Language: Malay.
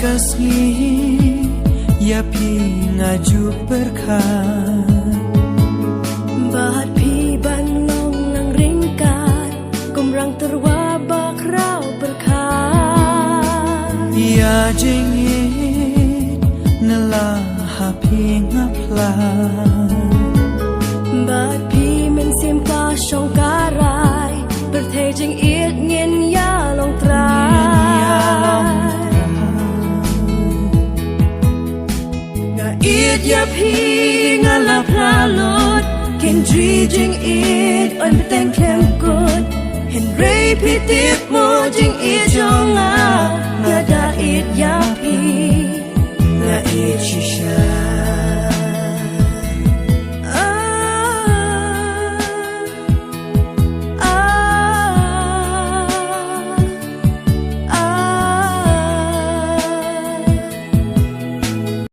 kasli ya pi ngaju berkat bahat pi banong nang ringkat kumrang terwabak rau berkat ya jing nela hapi ngapla bahat pi men simpa shong karai berthejing it ngin ya long trai nga it ya pi ngalap lalot Kynjri jing it on beteng kem good Kynjri pitit mo jing it jonga ngada